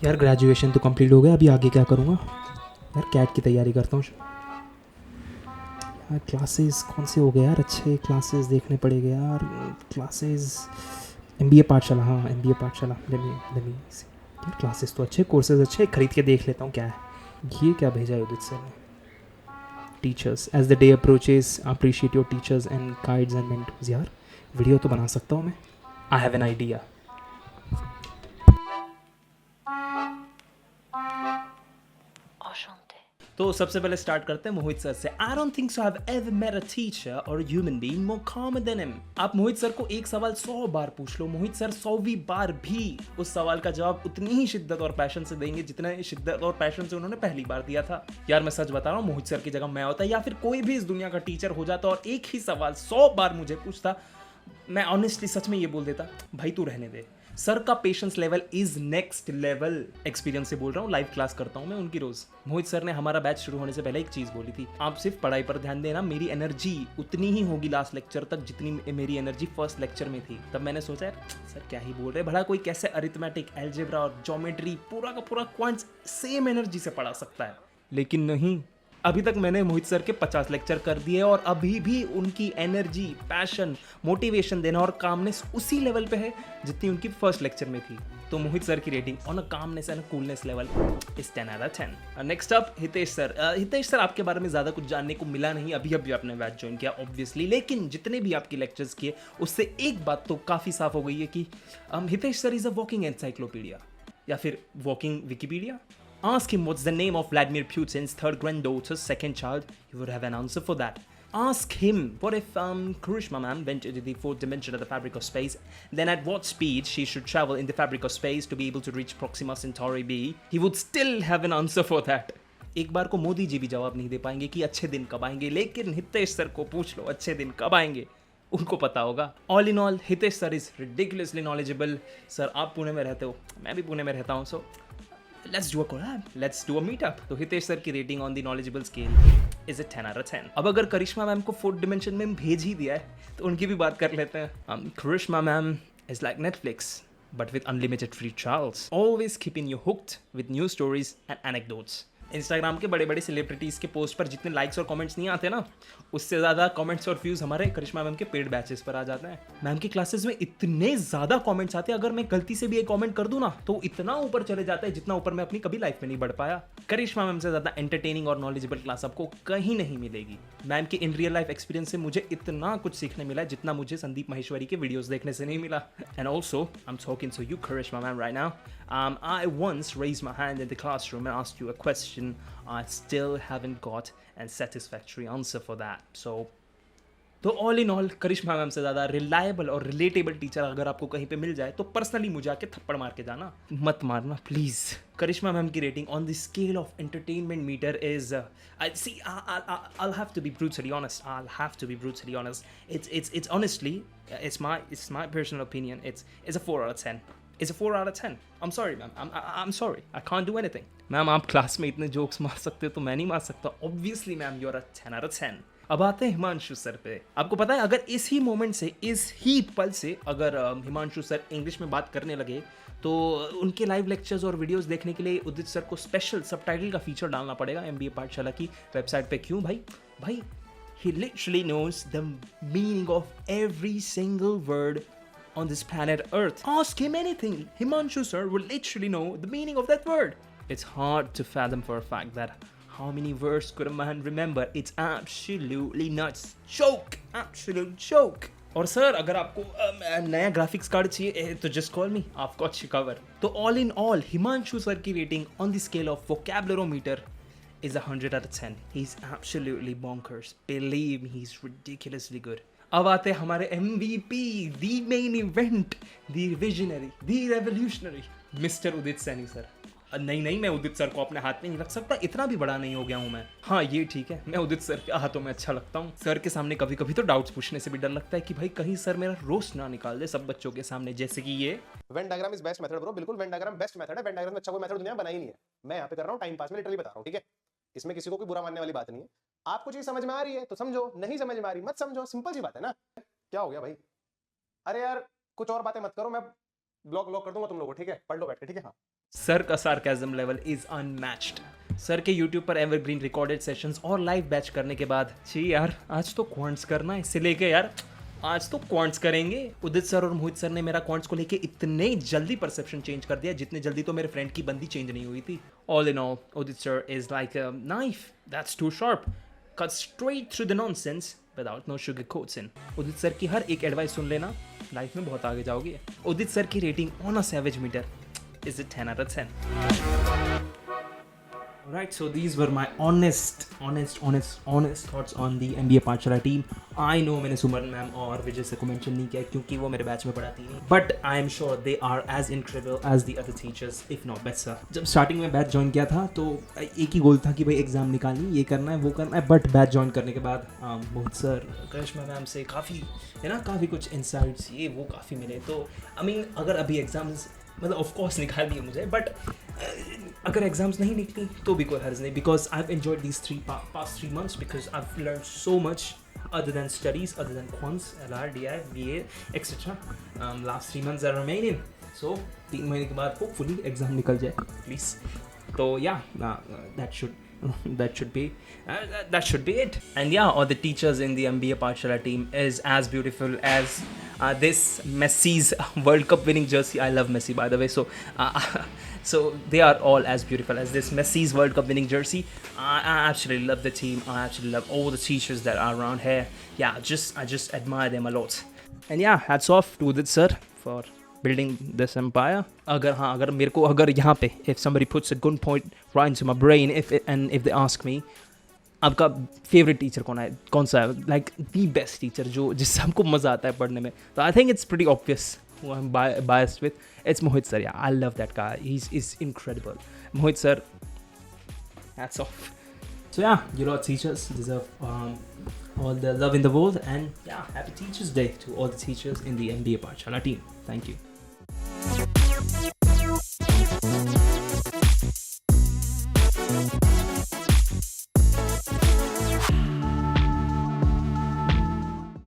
यार ग्रेजुएशन तो कंप्लीट हो गया, अभी आगे क्या करूँगा यार? कैट की तैयारी करता हूँ यार। क्लासेस कौन से हो गए यार? अच्छे क्लासेस देखने पड़ेंगे यार। क्लासेस एमबीए पाठशाला, हाँ एमबीए पाठशाला। लेमी यार क्लासेस तो अच्छे, कोर्सेज अच्छे, खरीद के देख लेता हूँ क्या है। ये क्या भेजा है उदित सर ने? Teachers as the day approaches appreciate your teachers and guides and mentors. यार वीडियो तो बना सकता हूँ मैं। I have an idea. तो सबसे पहले स्टार्ट करते हैं मोहित सर से। I don't think so I have ever met a teacher or a human being more common than him. आप मोहित सर को एक सवाल 100 बार पूछ लो, मोहित सर 100वीं बार भी उस सवाल का जवाब उतनी ही शिद्दत और पैशन से देंगे जितना शिद्दत और पैशन से उन्होंने पहली बार दिया था। यार मैं सच बता रहा हूँ, मोहित सर की जगह मैं होता या फिर कोई भी इस दुनिया का टीचर हो जाता और एक ही सवाल 100 बार मुझे पूछता, मैं ऑनेस्टली सच में ये बोल देता, भाई तू रहने दे। सर का patience level is next level. Experience से बोल रहा हूँ, लाइव क्लास करता हूँ मैं उनकी रोज। मोहित सर ने हमारा बैच शुरू होने से पहले एक चीज बोली थी, आप सिर्फ पढ़ाई पर ध्यान देना, मेरी एनर्जी उतनी ही होगी लास्ट लेक्चर तक जितनी मेरी एनर्जी फर्स्ट लेक्चर में थी। तब मैंने सोचा यार सर क्या ही बोल रहे, भला कोई कैसे अरिथमेटिक, एल्जेब्रा और ज्योमेट्री पूरा का पूरा क्वांट्स सेम एनर्जी से पढ़ा सकता है। लेकिन नहीं, अभी तक मैंने मोहित सर के 50 लेक्चर कर दिए और अभी भी उनकी एनर्जी, पैशन, मोटिवेशन देना और कामनेस उसी लेवल पे है जितनी उनकी फर्स्ट लेक्चर में थी। तो मोहित सर की rating on a calmness and coolness level is 10 out of 10। Next up Hitesh sir. Hitesh sir आपके बारे में ज़्यादा कुछ जानने को मिला नहीं, अभी अभी आपने बैच ज्वाइन किया ऑब्वियसली, लेकिन जितने भी आपके लेक्चर्स किए उससे एक बात तो काफ़ी साफ हो गई है कि Hitesh sir is a walking encyclopedia या फिर walking Wikipedia. Ask him what's the name of Vladimir Putin's third granddaughter's second child. He would have an answer for that. Ask him what if Karishma ma'am went into the fourth dimension of the fabric of space, then at what speed she should travel in the fabric of space to be able to reach Proxima Centauri b. He would still have an answer for that. एक बार को मोदी जी भी जवाब नहीं दे पाएंगे कि अच्छे दिन कब आएंगे, लेकिन हितेश सर को पूछ लो अच्छे दिन कब आएंगे, उनको पता होगा। All in all Hitesh sir is ridiculously knowledgeable. Sir आप पुणे में रहते हो, मैं भी पुणे में रहता हूँ, सो let's do a collab, let's do a meetup। तो हितेश सर की rating on the knowledgeable scale is a 10 out of 10। अब अगर करिश्मा मैम को फोर्थ डिमेंशन में भेज ही दिया है तो उनकी भी बात कर लेते हैं। Karishma ma'am is like Netflix but with unlimited free trials, always keeping you hooked with new stories and anecdotes। Instagram के बड़े बड़े सेलिब्रिटीज़ के पोस्ट पर जितने लाइक्स और कमेंट्स नहीं आते ना, उससे ज़्यादा कमेंट्स और व्यूज़ हमारे करिश्मा मैम के पेड बैचेस पर आ जाते हैं। मैम की क्लासेस में इतने ज़्यादा कमेंट्स आते हैं, अगर मैं गलती से भी एक कमेंट कर दूँ ना तो इतना ऊपर चले जाता है जितना ऊपर मैं अपनी कभी लाइफ में नहीं बढ़ पाया। करिश्मा मैम से ज़्यादा एंटरटेनिंग और नॉलेजेबल क्लास आपको कहीं नहीं मिलेगी। मैम के इन रियल लाइफ एक्सपीरियंस से मुझे इतना कुछ सीखने मिला है जितना मुझे संदीप माहेश्वरी के वीडियोस देखने से नहीं मिला। And also I am talking to you Karishma ma'am right now. I once raised my hand in the classroom and asked you a question. I still haven't got a satisfactory answer for that. तो all in all Karishma ma'am से ज़्यादा reliable और relatable teacher अगर आपको कहीं पे मिल जाए तो पर्सनली मुझे आके थप्पड़ मार के जाना, मत मारना प्लीज़। करिश्मा मैम की rating on the scale of entertainment meter is I'll have to be brutally honest. It's honestly, it's my personal opinion. It's a 4 out of 10. It's a 4 out of 10. I'm sorry, ma'am. I'm sorry. I can't do anything. Ma'am आप class में इतने jokes मार सकते हो तो मैं नहीं मार सकता। Obviously, ma'am you're a 10 out of 10. अब आते हैं हिमांशु सर पे। आपको पता है अगर इस ही मोमेंट से, इस ही पल से अगर हिमांशु सर इंग्लिश में बात करने लगे तो उनके लाइव लेक्चर्स और वीडियोस देखने के लिए उदित सर को स्पेशल सबटाइटल का फीचर डालना पड़ेगा एमबीए पाठशाला की वेबसाइट पे। क्यों भाई he literally knows the meaning of every single word on this planet Earth. Ask him anything. Himanshu sir will literally know the meaning of that word. It's hard to fathom for a fact that how many words could a man remember? It's absolutely nuts. Joke. Absolute joke. और sir अगर आपको नया graphics card चाहिए तो just call me, I've got you covered। तो all in all Himanshu sir की rating on the scale of vocabularometer is 100 out of 10. He's absolutely bonkers. Believe me, he's ridiculously good. अब आते हैं हमारे MVP, the main event, the visionary, the revolutionary, mister Udit Saini sir. नहीं मैं उदित sir को अपने हाथ में नहीं रख सकता, इतना भी बड़ा नहीं हो गया हूँ मैं। हाँ ये ठीक है, मैं उदित सर के हाथों में अच्छा लगता हूँ। सर के सामने कभी कभी तो डाउट्स पूछने से भी डर लगता है कि भाई कहीं सर मेरा रोस्ट ना निकाल दे सब बच्चों के सामने, जैसे कि ये Venn diagram is best method bro. बिल्कुल वेन डायग्राम बेस्ट मेथड है। वेन डायग्राम में अच्छा कोई मेथड दुनिया में बना ही नहीं है। मैं यहाँ पे कर रहा हूँ टाइम पास में, लिटरली बता रहा हूँ, ठीक है। इसमें किसी को कोई बुरा मानने वाली बात नहीं है। आपको चीज समझ में आ रही है तो समझो, नहीं समझ में आ रही मत समझो, सिंपल सी बात है ना। क्या हो गया भाई? अरे यार कुछ और बातें मत करो, मैं ब्लॉक कर दूंगा तुम लोगों को, ठीक है? पढ़ लो बैठ के, ठीक है? हाँ। सर का sarcasm level is unmatched. Sir के YouTube पर एवरग्रीन रिकॉर्डेड सेशंस और लाइव बैच करने के बाद छी यार आज तो क्वांट्स करना है, इससे लेके यार आज तो क्वांट्स करेंगे। उदित सर और मोहित सर ने मेरा क्वांट्स को लेके इतने जल्दी परसेप्शन चेंज कर दिया जितने जल्दी तो मेरे फ्रेंड की बंदी चेंज नहीं हुई थी। All in all Udit sir is like a knife that's too sharp, cut straight through the nonsense without no sugar coats in. Udit sir की हर एक एडवाइस सुन लेना, लाइफ में बहुत आगे जाओगे। उदित सर की rating on a savage meter is it 10 out of 10? Alright, so these were my honest thoughts on the MBA पाठशाला team. I know मैंने सुमन मैम और विजय सर को mention नहीं किया क्योंकि वो मेरे बैच में पढ़ाती हैं, but I am sure they are as incredible as the other teachers, if not better. जब स्टार्टिंग में बैच ज्वाइन किया था तो एक ही गोल था कि भाई एग्जाम निकालनी, ये करना है वो करना है, बट बैच ज्वाइन करने के बाद मोहित सर करिश्मा मैम से काफ़ी कुछ इंसाइट्स ये वो काफ़ी मिले। तो आई मीन अगर अभी एग्जाम्स मतलब ऑफ कोर्स निकाल दिए मुझे, बट अगर एग्जाम्स नहीं निकली तो भी कोई हर्ज नहीं, because I have enjoyed these past 3 months because I have learn so much other than studies, other than quants, LR, DI, BA, etc. Last 3 months are remaining, so 3 महीने के बाद hopefully एग्जाम निकल जाए प्लीज। तो yeah, that should be it. And yeah, all the teachers in the MBA Pathshala team is as beautiful as this Messi's World Cup winning jersey. I love Messi, by the way, so they are all as beautiful as this Messi's World Cup winning jersey. I absolutely love the team. I absolutely love all the teachers that are around here. Yeah, I just admire them a lot. And yeah, hats off to Udit sir for building this empire. अगर यहाँ पे if somebody puts a gun point right into my brain, if they ask me आपका favourite teacher कौन सा है, like the best teacher जो जिससे हमको मज़ा आता है पढ़ने में, तो I think it's pretty obvious who I'm biased with, it's Mohit sir. Yeah, I love that guy. He's incredible. Mohit sir, hats off. So yeah, you lot teachers deserve all the love in the world, and yeah, happy Teachers Day to all the teachers in the MBA Pathshala team. Thank you.